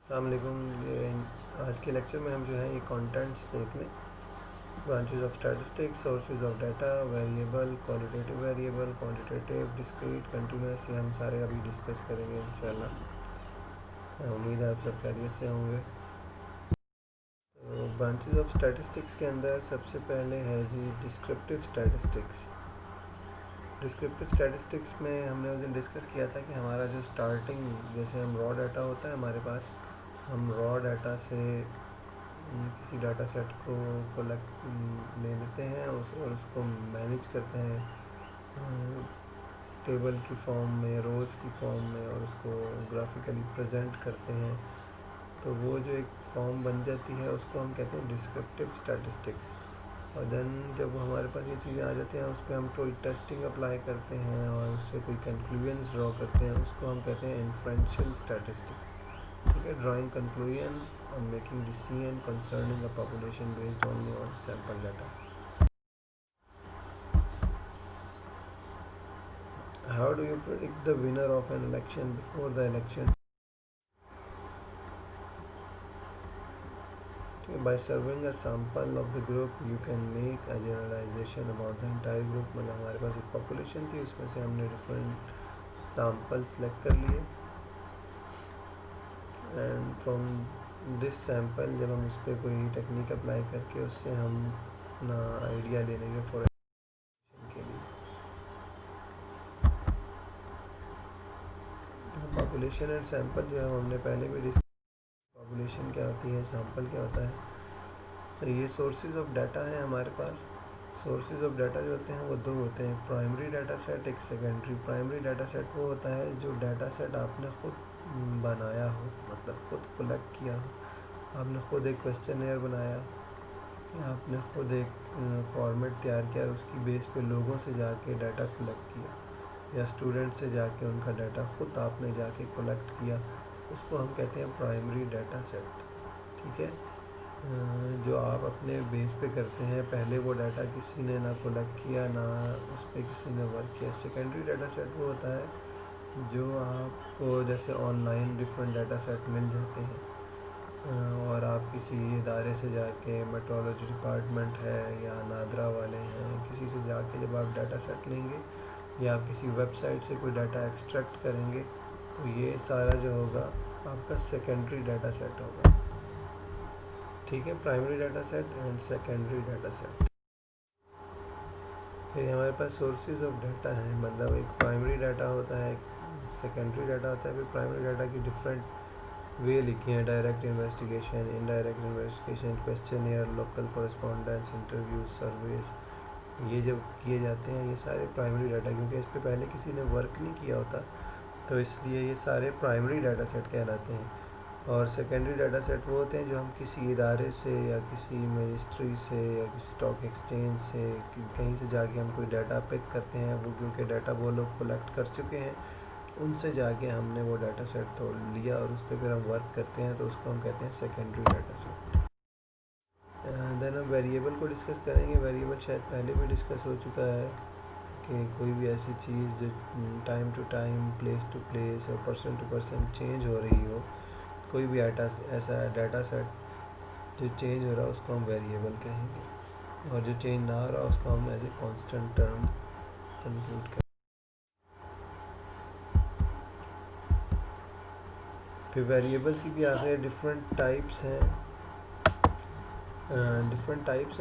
अस्सलाम वालेकुम। ये आज के लेक्चर में हम जो है ये कंटेंट्स देख लें। Branches of statistics, sources of data, variable, qualitative variable, quantitative, discrete, continuous, ये हम सारे अभी डिस्कस करेंगे इंशाल्लाह। उम्मीद है आप सब खैरियत से होंगे। तो ब्रांचेस ऑफ स्टैटिस्टिक्स के अंदर सबसे पहले है जी डिस्क्रिप्टिव स्टैटिस्टिक्स। डिस्क्रिप्टिव स्टैटिस्टिक्स में हमने उस दिन डिस्कस किया था कि हमारा जो स्टार्टिंग, जैसे हम रॉ डाटा होता है हमारे पास, हम रॉ डाटा से किसी डाटा सेट को कलेक्ट ले लेते हैं और उसको मैनेज करते हैं टेबल की फॉर्म में, रोज़ की फॉर्म में, और उसको ग्राफिकली प्रेजेंट करते हैं। तो वो जो एक फॉर्म बन जाती है उसको हम कहते हैं डिस्क्रिप्टिव स्टैटिस्टिक्स। और देन जब हमारे पास ये चीज़ें आ जाती हैं उस पर हम कोई टेस्टिंग अप्लाई करते हैं और उससे कोई कंक्लूजन्स ड्रॉ करते हैं, उसको हम कहते हैं इन्फ्रेंशियल स्टैटिस्टिक्स। ठीक है, ड्राइंग कंक्लूजन और making decision concerning a population based only on sample data. How do you predict the winner of an election before the election? By serving a sample of the group you can make a generalization about the entire group। मतलब हमारे पास एक population थी, उसमें से हमने different sample select कर लिए and from this sample जब हम उस पर कोई टेक्निक अप्लाई करके उससे हम अपना आइडिया ले लेंगे फॉर के लिए। पॉपुलेशन एंड सैम्पल जो है हमने पहले भी डिस्कस, पॉपुलेशन क्या होती है, सैम्पल क्या होता है। तो ये सोर्सेज ऑफ डाटा है हमारे पास। सोर्सेज ऑफ डाटा जो होते हैं वो दो होते हैं, प्राइमरी डाटा सेट, एक सेकेंडरी। प्राइमरी डाटा सेट वो होता है जो डाटा सेट आपने खुद बनाया हो, मतलब खुद कलेक्ट किया हो। आपने खुद एक क्वेश्चनएयर बनाया, आपने खुद एक फॉर्मेट तैयार किया, उसकी बेस पे लोगों से जाके डाटा कलेक्ट किया, या स्टूडेंट से जाके उनका डाटा खुद आपने जाके कलेक्ट किया, उसको हम कहते हैं प्राइमरी डाटा सेट। ठीक है, जो आप अपने बेस पे करते हैं, पहले वो डाटा किसी ने ना कलेक्ट किया, ना उस पर किसी ने वर्क किया। सेकेंडरी डाटा सेट वो होता है जो आपको जैसे ऑनलाइन डिफरेंट डाटा सेट मिल जाते हैं और आप किसी इदारे से जाके, मेट्रोलॉजी डिपार्टमेंट है या नादरा वाले हैं, किसी से जाके जब आप डाटा सेट लेंगे या आप किसी वेबसाइट से कोई डाटा एक्सट्रैक्ट करेंगे, तो ये सारा जो होगा आपका सेकेंडरी डाटा सेट होगा। ठीक है, primary data set and secondary data set. फिर हमारे पास सोर्सेज ऑफ डाटा है, मतलब एक प्राइमरी डाटा होता है, एक सेकेंडरी डाटा होता है। फिर प्राइमरी डाटा की डिफरेंट वे लिखी हैं, direct investigation, indirect investigation, questionnaire, local correspondence, interview, surveys. ये जब किए जाते हैं ये सारे प्राइमरी डाटा, क्योंकि इस पर पहले किसी ने वर्क नहीं किया होता, तो इसलिए ये सारे प्राइमरी डाटा सेट कहलाते हैं। और सेकेंडरी डाटा सेट वो होते हैं जो हम किसी इदारे से या किसी मिनिस्ट्री से या किसी स्टॉक एक्सचेंज से कहीं से जाके हम कोई डाटा पिक करते हैं, वो क्योंकि डाटा वो लोग कलेक्ट कर चुके हैं, उनसे जाके हमने वो डाटा सेट तोड़ लिया और उस पर फिर हम वर्क करते हैं, तो उसको हम कहते हैं सेकेंडरी डाटा सेट। देन हम वेरिएबल को डिस्कस करेंगे। वेरिएबल शायद पहले भी डिस्कस हो चुका है कि कोई भी ऐसी चीज़ जो time to time, place to place और पर्सन टू पर्सन चेंज हो रही हो, कोई भी ऐसा डाटा सेट जो चेंज हो रहा है उसको हम वेरिएबल कहेंगे, और जो चेंज ना हो रहा उसको हम as a constant term conclude करेंगे। फिर वेरिएबल्स की भी आगे डिफरेंट टाइप्स हैं,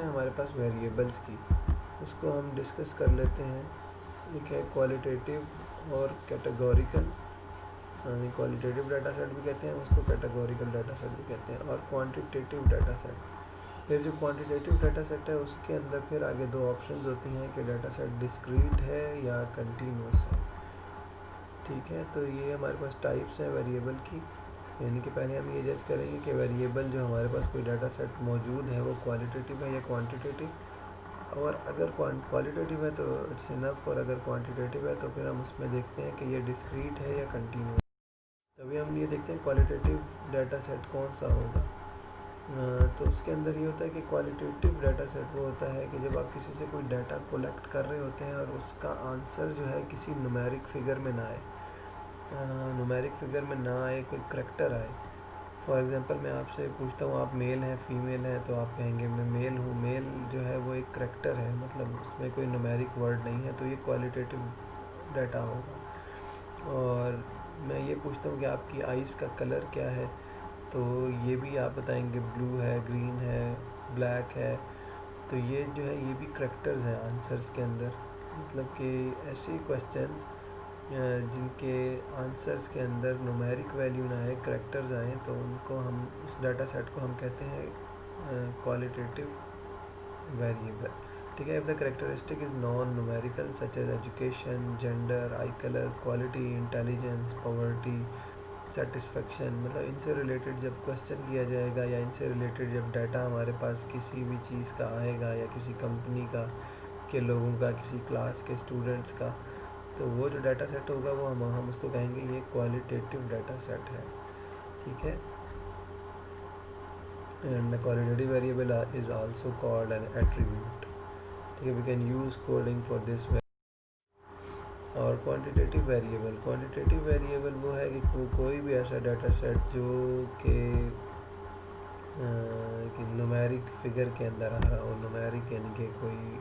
हमारे पास वेरिएबल्स की, उसको हम डिस्कस कर लेते हैं। एक है क्वालिटेटिव और कैटेगोरिकल। क्वालिटेटिव डाटा सेट भी कहते हैं उसको, कैटेगोरिकल डाटा सेट भी कहते हैं, और क्वांटिटेटिव डाटा सेट। फिर जो क्वांटिटेटिव डाटा सेट है उसके अंदर फिर आगे दो ऑप्शंस होती हैं कि डाटा सेट डिस्क्रीट है या कंटिन्यूस है। ठीक है, तो ये हमारे पास टाइप्स हैं वेरिएबल की, यानी कि पहले हम ये जज करेंगे कि वेरिएबल जो हमारे पास कोई डाटा सेट मौजूद है वो क्वालिटेटिव है या क्वांटिटेटिव। और अगर क्वालिटेटिव है तो इट्स इनफ, और अगर क्वांटिटेटिव है तो फिर हम उसमें देखते हैं कि ये डिस्क्रीट है या कंटिन्यूस। तभी हम ये देखते हैं क्वालिटेटिव डाटा सेट कौन सा होगा। तो उसके अंदर ये होता है कि क्वालिटेटिव डाटा सेट वो होता है कि जब आप किसी से कोई डाटा कलेक्ट कर रहे होते हैं और उसका आंसर जो है किसी न्यूमेरिक फिगर में ना आए, न्यूमेरिक फिगर में ना आए, कोई करैक्टर आए। फॉर एग्जांपल मैं आपसे पूछता हूँ आप मेल हैं फीमेल हैं, तो आप कहेंगे मैं मेल हूँ। मेल जो है वो एक करैक्टर है, मतलब उसमें कोई न्यूमेरिक वर्ड नहीं है, तो ये क्वालिटेटिव डाटा होगा। और मैं ये पूछता हूँ कि आपकी आइज़ का कलर क्या है, तो ये भी आप बताएंगे ब्लू है, ग्रीन है, ब्लैक है। तो ये जो है ये भी करैक्टर्स हैं आंसर्स के अंदर। मतलब कि ऐसे क्वेश्चंस जिनके आंसर्स के अंदर न्यूमेरिक वैल्यू ना आए, करैक्टर्स आए, तो उनको हम उस डाटा सेट को हम कहते हैं क्वालिटेटिव वेरिएबल। ठीक है। If the characteristic is non numerical such as education, gender, eye colour, quality, intelligence, poverty, satisfaction, मतलब इनसे रिलेटेड जब क्वेश्चन किया जाएगा या इनसे रिलेटेड जब डाटा हमारे पास किसी भी चीज़ का आएगा या किसी कंपनी का, के लोगों का, किसी क्लास के स्टूडेंट्स का, तो वो जो डाटा सेट होगा वो हम उसको कहेंगे ये क्वालिटेटिव डाटा सेट है। ठीक है। And the qualitative variable is also called an attribute. ठीक है। We can use coding for this. और क्वांटिटेटिव वेरिएबल वो है कि कोई भी ऐसा डाटा सेट जो कि न्यूमेरिक फिगर के अंदर आ रहा हो। न्यूमेरिक यानी कि कोई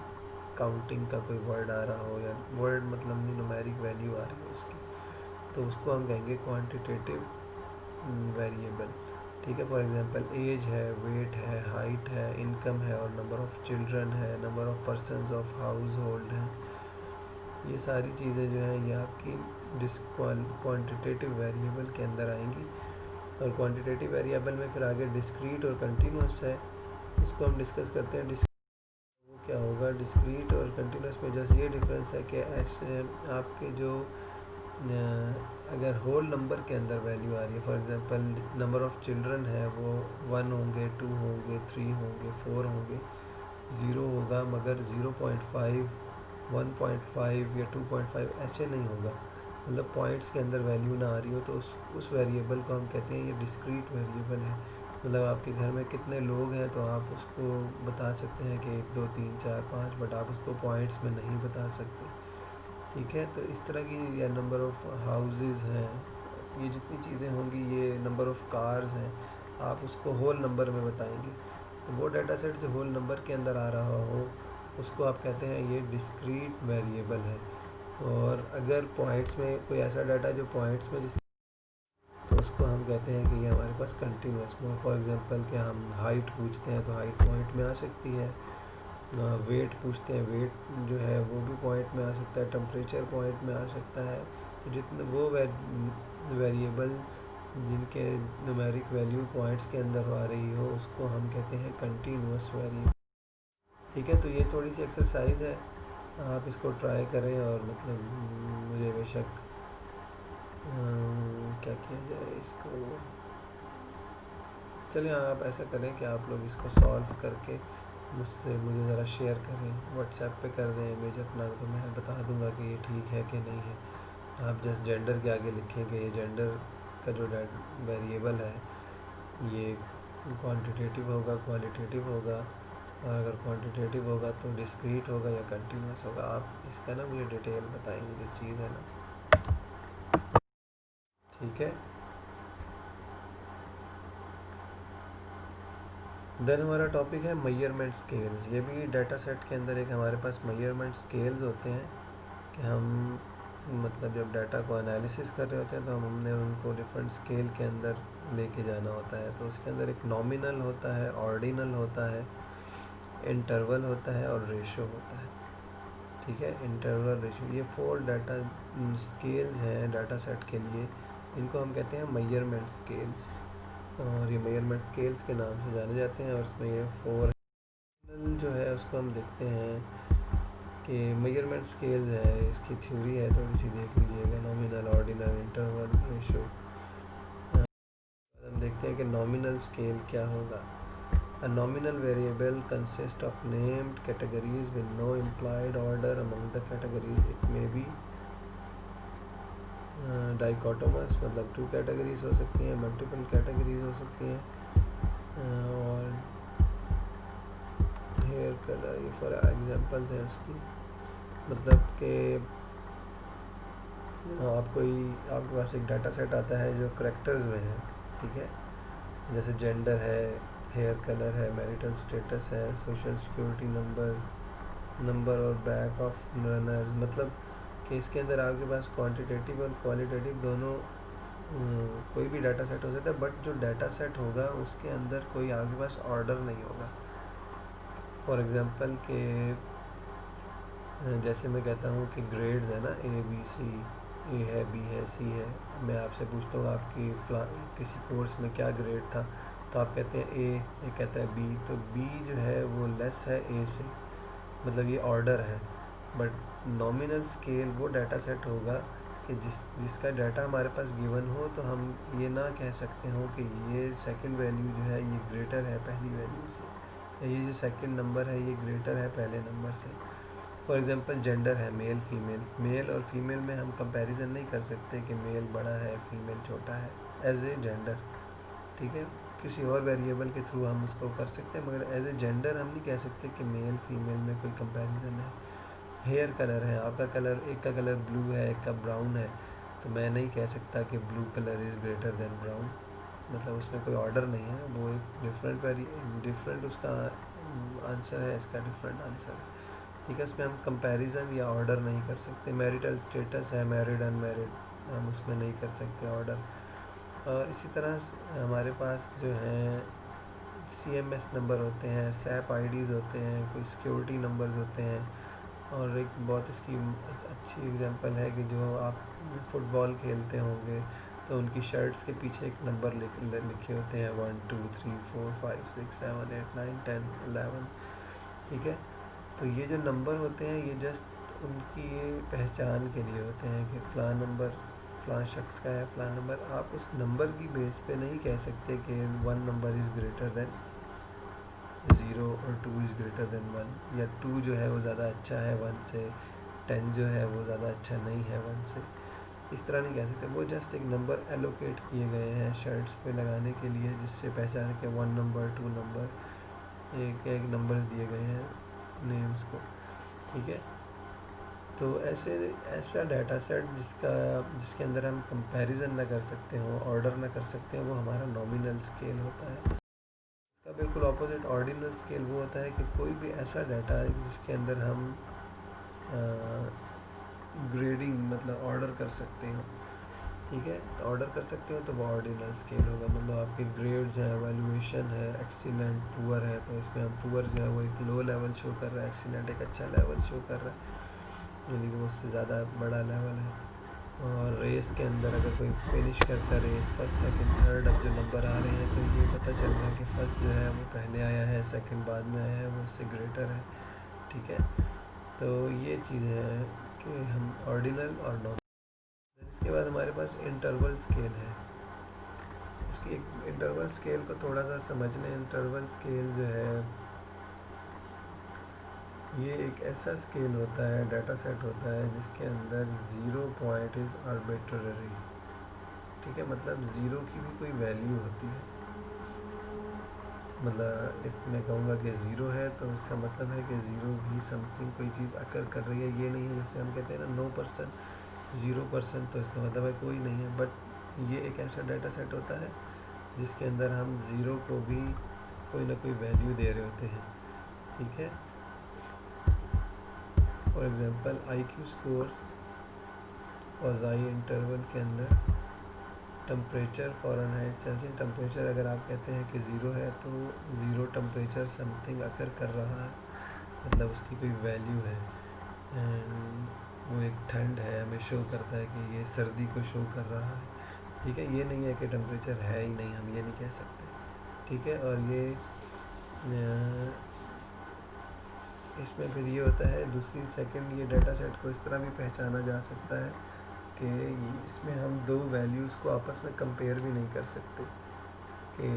काउंटिंग का कोई वर्ड आ रहा हो, या वर्ड मतलब नहीं, न्यूमेरिक वैल्यू आ रही है उसकी, तो उसको हम कहेंगे क्वांटिटेटिव वेरिएबल। ठीक है। फॉर एग्जांपल एज है, वेट है, हाइट है, इनकम है, और नंबर ऑफ़ चिल्ड्रन है, number of persons of house hold है। ये सारी चीज़ें जो हैं ये आपकी क्वांटिटेटिव वेरिएबल के अंदर आएंगी। और क्वांटिटेटिव वेरिएबल में फिर आगे डिस्क्रीट और कंटिन्यूस है, इसको हम डिस्कस करते हैं। वो क्या होगा, डिस्क्रीट और कंटिन्यूस में जैसे ये डिफरेंस है कि ऐसे आपके जो अगर होल नंबर के अंदर वैल्यू आ रही है, for example number of children है वो 1 होंगे, 2 होंगे, 3 होंगे, 4 होंगे, 0 होगा, मगर 0.5, 1.5 या 2.5 ऐसे नहीं होगा। मतलब पॉइंट्स के अंदर वैल्यू ना आ रही हो, तो उस वेरिएबल को हम कहते हैं ये डिस्क्रीट वेरिएबल है। मतलब आपके घर में कितने लोग हैं तो आप उसको बता सकते हैं कि 1 2 3 4 5, बट आप उसको पॉइंट्स में नहीं बता सकते। ठीक है। तो इस तरह की, या नंबर ऑफ़ हाउसेस हैं, ये जितनी चीज़ें होंगी, ये नंबर ऑफ़ कार्स हैं, आप उसको होल नंबर में बताएंगे। तो वो डाटा सेट जो होल नंबर के अंदर आ रहा हो उसको आप कहते हैं ये डिस्क्रीट वेरिएबल है। और अगर पॉइंट्स में कोई ऐसा डाटा जो पॉइंट्स में तो उसको हम कहते हैं कि ये हमारे पास कंटिन्यूस में। फॉर एग्जांपल कि हम हाइट पूछते हैं तो हाइट पॉइंट में आ सकती है। वेट पूछते हैं, वेट जो है वो भी पॉइंट में आ सकता है। टेम्परेचर पॉइंट में आ सकता है। तो जितने वो वेरिएबल जिनके न्यूमेरिक वैल्यू पॉइंट्स के अंदर आ रही हो उसको हम कहते हैं कंटिन्यूस वेरिएबल। ठीक है। तो ये थोड़ी सी एक्सरसाइज है, आप इसको ट्राई करें। और मतलब मुझे बेशक क्या किया जाए इसको, चलिए आप ऐसा करें कि आप लोग इसको सॉल्व करके मुझे ज़रा शेयर करें, व्हाट्सएप पे कर दें इमेज अपना, तो मैं बता दूंगा कि ये ठीक है कि नहीं है। आप जस्ट जेंडर के आगे लिखेंगे, ये जेंडर का जो वेरिएबल है ये क्वांटिटेटिव होगा, क्वालिटेटिव होगा, और अगर क्वांटिटेटिव होगा तो डिस्क्रीट होगा या कंटिन्यूस होगा। आप इसका ना मुझे डिटेल बताएंगे जो चीज़ है ना। ठीक है। देन हमारा टॉपिक है मेजरमेंट स्केल्स। ये भी डाटा सेट के अंदर एक हमारे पास मेजरमेंट स्केल्स होते हैं कि हम मतलब जब डाटा को एनालिसिस कर रहे होते हैं तो हमने उनको डिफरेंट स्केल के अंदर लेके जाना होता है। तो उसके अंदर एक नॉमिनल होता है, ऑर्डिनल होता है, इंटरवल होता है और रेशो होता है। ठीक है। इंटरवल, रेशो, ये 4 डाटा स्केल्स हैं डाटा सेट के लिए। इनको हम कहते हैं मेजरमेंट स्केल्स, और ये मेजरमेंट स्केल्स के नाम से जाने जाते हैं। और उसमें ये 4 जो है उसको हम देखते हैं कि मेजरमेंट स्केल्स है, इसकी थ्योरी है, थोड़ी सी देख लीजिएगा। Nominal, ordinal, interval, ratio. हम देखते हैं कि नॉमिनल स्केल क्या होगा। A nominal variable consists of named categories with no implied order among the categories. It may be dichotomous, मतलब 2 कैटेगरीज हो सकती हैं, मल्टीपल कैटेगरीज हो सकती हैं। और हेयर कलर, ये फॉर एग्जांपल्स हैं उसकी। मतलब कि आपके पास एक डाटा सेट आता है जो करैक्टर्स में है। ठीक है। जैसे जेंडर है, हेयर कलर है, मैरिटल स्टेटस है, सोशल सिक्योरिटी नंबर और बैक ऑफ रनर्स, मतलब कि इसके अंदर आपके पास क्वांटिटेटिव और क्वालिटेटिव दोनों कोई भी डाटा सेट हो सकता है, बट जो डाटा सेट होगा उसके अंदर कोई आपके पास ऑर्डर नहीं होगा। फॉर एग्ज़ाम्पल के जैसे मैं कहता हूँ कि ग्रेड्स है ना, ए बी सी, ए है, बी है, सी है। मैं आपसे पूछता हूँ आपकी किसी कोर्स में क्या ग्रेड था, तो आप कहते हैं ए, ये कहता है बी, तो बी जो है वो लेस है ए से, मतलब ये ऑर्डर है। बट नॉमिनल स्केल वो डाटा सेट होगा कि जिसका डाटा हमारे पास गिवन हो, तो हम ये ना कह सकते हो कि ये सेकंड वैल्यू जो है ये ग्रेटर है पहली वैल्यू से, या ये जो सेकंड नंबर है ये ग्रेटर है पहले नंबर से। फॉर एग्जांपल जेंडर है मेल फीमेल, मेल और फीमेल में हम कंपैरिजन नहीं कर सकते कि मेल बड़ा है फीमेल छोटा है एज ए जेंडर, ठीक है। किसी और वेरिएबल के थ्रू हम उसको कर सकते हैं, मगर एज ए जेंडर हम नहीं कह सकते कि मेल फीमेल में कोई कंपैरिजन है। हेयर कलर है, आपका कलर, एक का कलर ब्लू है एक का ब्राउन है, तो मैं नहीं कह सकता कि blue colour is greater than brown, मतलब उसमें कोई ऑर्डर नहीं है, वो एक डिफरेंट उसका आंसर है, इसका डिफरेंट आंसर है, ठीक है। इसमें हम कंपैरिजन या ऑर्डर नहीं कर सकते। मैरिटल स्टेटस है, मैरिड अनमैरिड, हम उसमें नहीं कर सकते ऑर्डर। और इसी तरह हमारे पास जो है CMS नंबर होते हैं, SAP IDs होते हैं, कोई सिक्योरिटी नंबर्स होते हैं। और एक बहुत इसकी अच्छी एग्जांपल है कि जो आप फुटबॉल खेलते होंगे तो उनकी शर्ट्स के पीछे एक नंबर लिखे होते हैं 1 2 3 4 5 6 7 8 9 10 11, ठीक है। तो ये जो नंबर होते हैं ये जस्ट उनकी पहचान के लिए होते हैं कि फ़लाँ नंबर फ़लाँ शख्स का है, फ़लाँ नंबर। आप उस नंबर की बेस पे नहीं कह सकते कि 1 नंबर इज़ ग्रेटर देन 0 और 2 इज़ ग्रेटर देन 1, या 2 जो है वो ज़्यादा अच्छा है 1 से, 10 जो है वो ज़्यादा अच्छा नहीं है 1 से, इस तरह नहीं कह सकते। वो जस्ट एक नंबर एलोकेट किए गए हैं शर्ट्स पे लगाने के लिए, जिससे पहचान के 1 नंबर 2 नंबर एक एक नंबर दिए गए हैं नेम्स को, ठीक है। तो ऐसा डाटा सेट जिसके अंदर हम कंपैरिजन ना कर सकते हो, ऑर्डर ना कर सकते हो, वो हमारा नॉमिनल स्केल होता है। इसका बिल्कुल ऑपोजिट ऑर्डिनल स्केल वो होता है कि कोई भी ऐसा डाटा है जिसके अंदर हम ग्रेडिंग मतलब ऑर्डर कर सकते हो, ठीक है। ऑर्डर कर सकते हो तो वो ऑर्डिनल स्केल होगा, मतलब आपके ग्रेड्स हैं, एवेल्यूएशन है, एक्सीलेंट, पुअर है, तो इसमें हम पुअर जो है वो एक लो लेवल शो कर रहा है, एक्सीलेंट एक अच्छा लेवल शो कर रहा है, यानी कि उससे ज़्यादा बड़ा लेवल है। और रेस के अंदर अगर कोई फिनिश करता है रेस फर्स्ट सेकंड थर्ड, अब जो नंबर आ रहे हैं तो ये पता चल रहा है कि फर्स्ट जो है वो पहले आया है, सेकंड बाद में आया है, वो उससे ग्रेटर है, ठीक है। तो ये चीज़ है कि हम ऑर्डिनल और नॉमिनल। इसके बाद हमारे पास इंटरवल स्केल है। इसकी एक इंटरवल स्केल को थोड़ा सा समझ लें। इंटरवल स्केल जो है ये एक ऐसा स्केल होता है, डाटा सेट होता है जिसके अंदर 0 पॉइंट इज़ आर्बिट्ररी, ठीक है। मतलब ज़ीरो की भी कोई वैल्यू होती है, मतलब इफ़ मैं कहूँगा कि ज़ीरो है तो इसका मतलब है कि ज़ीरो भी समथिंग कोई चीज़ अकर कर रही है, ये नहीं है जैसे हम कहते हैं ना 9%, 0%, तो इसका मतलब है कोई नहीं है। बट ये एक ऐसा डाटा सेट होता है जिसके अंदर हम ज़ीरो को भी कोई ना कोई वैल्यू दे रहे होते हैं, ठीक है। फॉर एग्ज़ाम्पल IQ स्कोर्स और ज़ाई इंटरवल के अंदर टेम्परेचर फ़ारेनहाइट सेल्सियस टेम्परेचर अगर आप कहते हैं कि ज़ीरो है तो ज़ीरो टेम्परेचर समथिंग अकर कर रहा है, मतलब उसकी कोई वैल्यू है। एंड वो एक ठंड है, हमें शो करता है कि ये सर्दी को शो कर रहा है, ठीक है। ये नहीं है कि टेम्परेचर है ही नहीं, हम ये नहीं कह सकते, ठीक है। और ये इसमें फिर ये होता है दूसरी सेकंड, ये डाटा सेट को इस तरह भी पहचाना जा सकता है कि इसमें हम दो वैल्यूज़ को आपस में कंपेयर भी नहीं कर सकते कि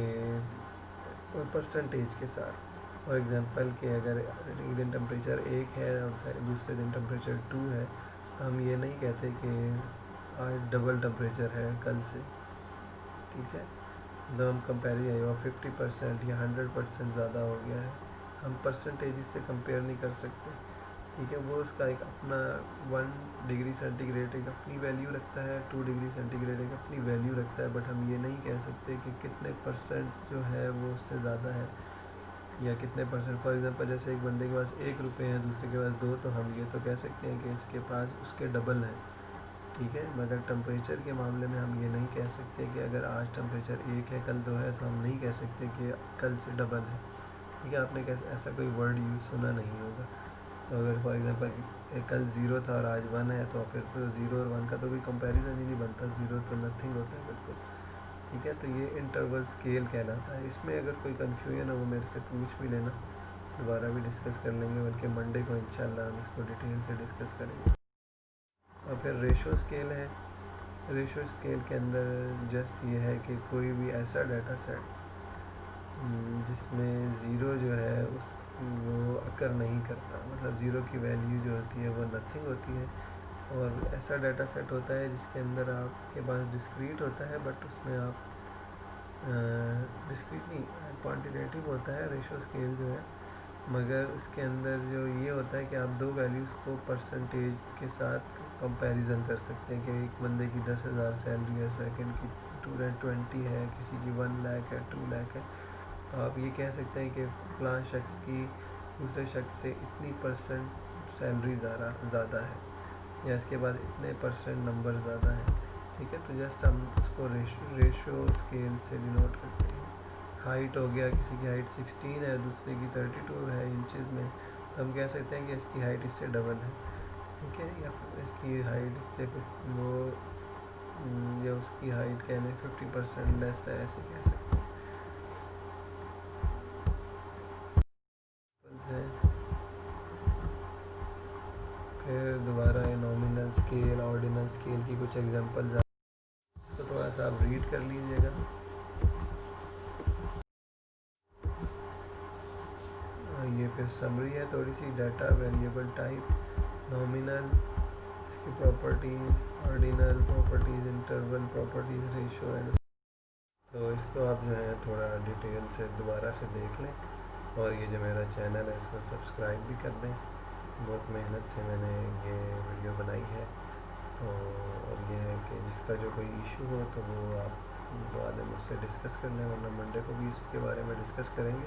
परसेंटेज के साथ। फॉर एग्ज़ाम्पल कि अगर एक दिन टेम्परेचर 1 है और दूसरे दिन टेम्परेचर 2 है, तो हम ये नहीं कहते कि आज डबल टेम्परेचर है कल से, ठीक है। मतलब हम कंपेयर या 50% या 100% ज़्यादा हो गया है, हम परसेंटेज से कंपेयर नहीं कर सकते। ठीक है, वो उसका एक अपना 1 डिग्री सेंटीग्रेड एक अपनी वैल्यू रखता है, 2 डिग्री सेंटीग्रेड एक अपनी वैल्यू रखता है, बट हम ये नहीं कह सकते कि कितने परसेंट जो है वो उससे ज़्यादा है या कितने परसेंट। फॉर एग्जांपल जैसे एक बंदे के पास 1 रुपये है, दूसरे के पास 2, तो हम ये तो कह सकते हैं कि इसके पास उसके डबल है, ठीक है। मगर टेम्परेचर के मामले में हम ये नहीं कह सकते कि अगर आज टेम्परेचर 1 है कल 2 है, तो हम नहीं कह सकते कि कल से डबल है, ठीक है। आपने कैसे ऐसा कोई वर्ड यूज़ सुना नहीं होगा। तो अगर फॉर एग्जांपल कल 0 था और आज 1 है, तो फिर तो 0 और 1 का तो कोई कंपैरिजन ही नहीं बनता, 0 तो नथिंग होता है बिल्कुल, ठीक है। तो ये इंटरवल स्केल कहलाता है। इसमें अगर कोई कन्फ्यूजन हो वो मेरे से पूछ भी लेना, दोबारा भी डिस्कस कर लेंगे, बल्कि मंडे को इंशाल्लाह हम इसको डिटेल से डिस्कस करेंगे। और फिर रेशो स्केल है। रेशो स्केल के अंदर जस्ट ये है कि कोई भी ऐसा डाटा सेट जिसमें ज़ीरो जो है उस वो अकर नहीं करता, मतलब ज़ीरो की वैल्यू जो होती है वो नथिंग होती है। और ऐसा डाटा सेट होता है जिसके अंदर आपके पास डिस्क्रीट होता है, बट उसमें आप डिस्क्रीट नहीं, क्वांटिटेटिव होता है रेशो स्केल जो है, मगर उसके अंदर जो ये होता है कि आप दो वैल्यूज़ को परसेंटेज के साथ कंपैरिजन कर सकते हैं कि एक बंदे की 10,000 सैलरी है, सेकंड की 220 है, किसी की 1 लाख है, 2 लाख है। तो आप ये कह सकते हैं कि फ़लाँ शख्स की दूसरे शख्स से इतनी परसेंट सैलरी ज़्यादा है, या इसके बाद इतने परसेंट नंबर ज़्यादा है, ठीक है। तो जस्ट हम उसको रेशो स्केल से डिनोट करते हैं। हाइट हो गया, किसी की हाइट 16 है, दूसरे की 32 है इंचज़ में, तो हम कह सकते हैं कि इसकी हाइट इससे डबल है, ठीक है। या फिर इसकी हाइट इससे वो या उसकी हाइट कहने 50% लेस है, ऐसे कह सकते हैं। फिर दोबारा ये नॉमिनल स्केल, ऑर्डिनल स्केल की कुछ एग्जांपल्स, इसको थोड़ा सा आप रीड कर लीजिएगा। ये फिर समरी है थोड़ी सी। डाटा, वेरिएबल टाइप, नॉमिनल, इसकी properties, ordinal properties, interval properties, ratio and. तो इसको आप जो है थोड़ा डिटेल से दोबारा से देख लें, और ये जो मेरा चैनल है इसको सब्सक्राइब भी कर दें। बहुत मेहनत से मैंने ये वीडियो बनाई है। तो और ये है कि जिसका जो कोई इशू हो तो वो आप बाद में मुझसे डिस्कस कर लें, वरना मंडे को भी इसके बारे में डिस्कस करेंगे।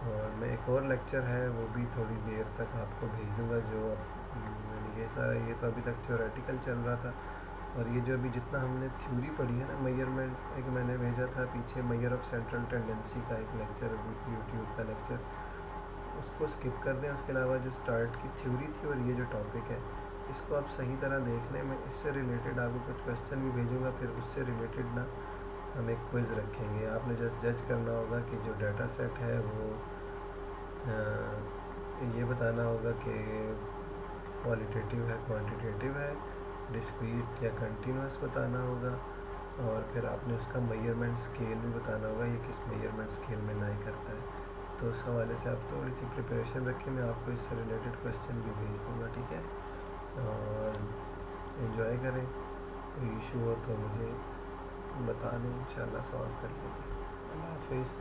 और मैं एक और लेक्चर है वो भी थोड़ी देर तक आपको भेज दूँगा, जो मैंने ये सारा, ये तो अभी तक थ्योरेटिकल चल रहा था, और ये जो अभी जितना हमने थ्योरी पढ़ी है ना, मेजरमेंट, एक मैंने भेजा था पीछे मेजर ऑफ सेंट्रल टेंडेंसी का एक लेक्चर, यूट्यूब का लेक्चर, उसको स्किप कर दें। उसके अलावा जो स्टार्ट की थ्योरी थी और ये जो टॉपिक है, इसको आप सही तरह देख लें। मैं इससे रिलेटेड आपको कुछ क्वेश्चन भी भेजूँगा, फिर उससे रिलेटेड ना हम एक क्विज़ रखेंगे। आपने जस्ट जज करना होगा कि जो डाटा सेट है वो ये बताना होगा कि क्वालिटेटिव है, क्वांटिटेटिव है, डिस्क्रीट या कंटिन्यूस बताना होगा, और फिर आपने उसका मेजरमेंट स्केल भी बताना होगा, ये किस मेजरमेंट स्केल में लाई करता है। तो उस हवाले से आप थोड़ी सी प्रिपरेशन रखें, मैं आपको इससे रिलेटेड क्वेश्चन भी भेज दूँगा, ठीक है। और एंजॉय करें, कोई इशू हो तो मुझे बता दें, इंशाल्लाह सॉल्व कर लेंगे। अल्लाह हाफिज़।